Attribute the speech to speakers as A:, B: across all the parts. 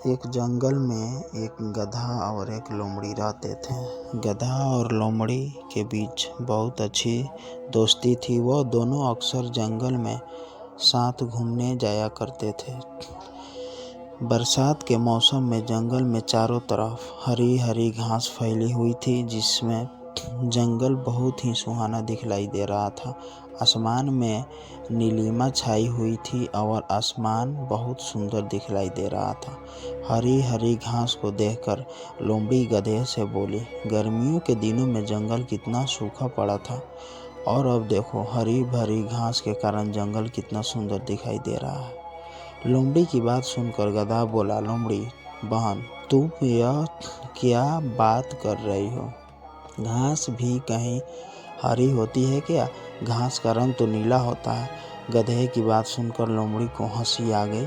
A: एक जंगल में एक गधा और एक लोमड़ी रहते थे। गधा और लोमड़ी के बीच बहुत अच्छी दोस्ती थी। वह दोनों अक्सर जंगल में साथ घूमने जाया करते थे। बरसात के मौसम में जंगल में चारों तरफ हरी हरी घास फैली हुई थी, जिसमें जंगल बहुत ही सुहाना दिखलाई दे रहा था। आसमान में नीलिमा छाई हुई थी और आसमान बहुत सुंदर दिखलाई दे रहा था। हरी हरी घास को देखकर लोमड़ी गधे से बोली, गर्मियों के दिनों में जंगल कितना सूखा पड़ा था और अब देखो हरी भरी घास के कारण जंगल कितना सुंदर दिखाई दे रहा है। लोमड़ी की बात सुनकर गधा बोला, लोमड़ी बहन, तुम यह क्या बात कर रही हो? घास भी कहीं हरी होती है क्या? घास का रंग तो नीला होता है। गधे की बात सुनकर लोमड़ी को हंसी आ गई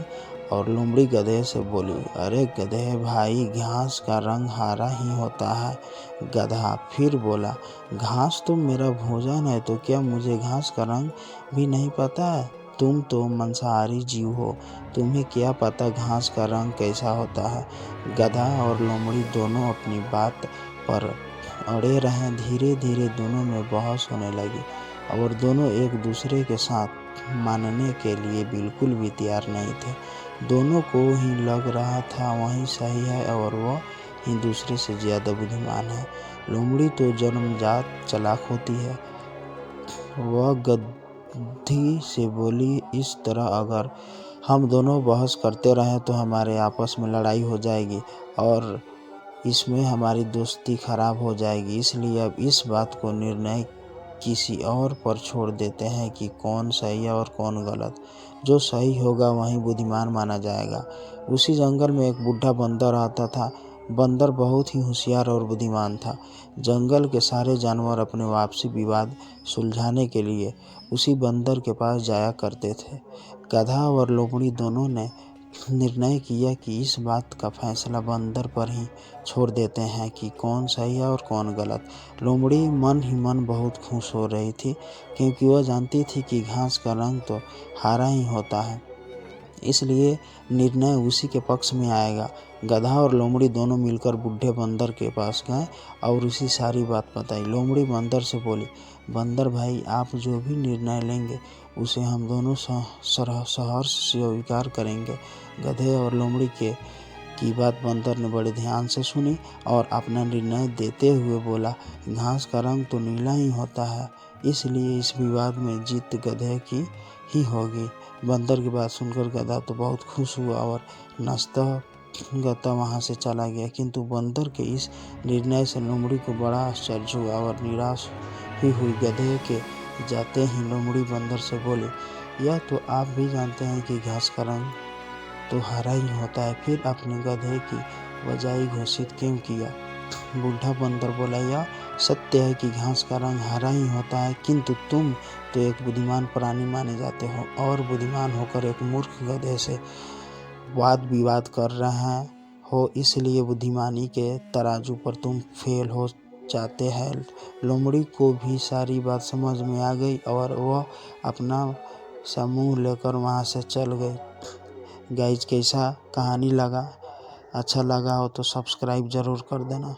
A: और लोमड़ी गधे से बोली, अरे गधे भाई, घास का रंग हरा ही होता है। गधा फिर बोला, घास तो मेरा भोजन है, तो क्या मुझे घास का रंग भी नहीं पता है? तुम तो मांसाहारी जीव हो, तुम्हें क्या पता घास का रंग कैसा होता है? गधा और लोमड़ी दोनों अपनी बात पर अड़े रहे। धीरे धीरे दोनों में बहस होने लगी और दोनों एक दूसरे के साथ मानने के लिए बिल्कुल भी तैयार नहीं थे। दोनों को ही लग रहा था वही सही है और वह ही दूसरे से ज़्यादा बुद्धिमान है। लोमड़ी तो जन्मजात चालाक होती है। वह गधी से बोली, इस तरह अगर हम दोनों बहस करते रहें तो हमारे आपस में लड़ाई हो जाएगी और इसमें हमारी दोस्ती खराब हो जाएगी। इसलिए अब इस बात को निर्णय किसी और पर छोड़ देते हैं कि कौन सही है और कौन गलत। जो सही होगा वही बुद्धिमान माना जाएगा। उसी जंगल में एक बूढ़ा बंदर रहता था। बंदर बहुत ही होशियार और बुद्धिमान था। जंगल के सारे जानवर अपने आपसी विवाद सुलझाने के लिए उसी बंदर के पास जाया करते थे। गधा और लोमड़ी दोनों ने निर्णय किया कि इस बात का फैसला बंदर पर ही छोड़ देते हैं कि कौन सही है और कौन गलत। लोमड़ी मन ही मन बहुत खुश हो रही थी, क्योंकि वह जानती थी कि घास का रंग तो हरा ही होता है, इसलिए निर्णय उसी के पक्ष में आएगा। गधा और लोमड़ी दोनों मिलकर बूढ़े बंदर के पास गए और उसी सारी बात बताई। लोमड़ी बंदर से बोली, बंदर भाई, आप जो भी निर्णय लेंगे उसे हम दोनों सहर्ष स्वीकार करेंगे। गधे और लोमड़ी की बात बंदर ने बड़े ध्यान से सुनी और अपना निर्णय देते हुए बोला, घास का रंग तो नीला ही होता है, इसलिए इस विवाद में जीत गधे की ही होगी। बंदर की बात सुनकर गधा तो बहुत खुश हुआ और नाचता गाता वहाँ से चला गया, किंतु बंदर के इस निर्णय से लोमड़ी को बड़ा आश्चर्य हुआ और निराश भी हुई। गधे के जाते ही लोमड़ी बंदर से बोली, यह तो आप भी जानते हैं कि घास का रंग तो हरा ही होता है, फिर आपने गधे की वजह घोषित क्यों किया? बूढ़ा बंदर बोला, यह सत्य है कि घास का रंग हरा ही होता है, किंतु तुम तो एक बुद्धिमान प्राणी माने जाते हो और बुद्धिमान होकर एक मूर्ख गधे से वाद विवाद कर रहे हो, इसलिए बुद्धिमानी के तराजू पर तुम फेल हो जाते हैं। लोमड़ी को भी सारी बात समझ में आ गई और वह अपना समूह लेकर वहाँ से चल गई। गाइज, कैसा कहानी लगा? अच्छा लगा हो तो सब्सक्राइब ज़रूर कर देना।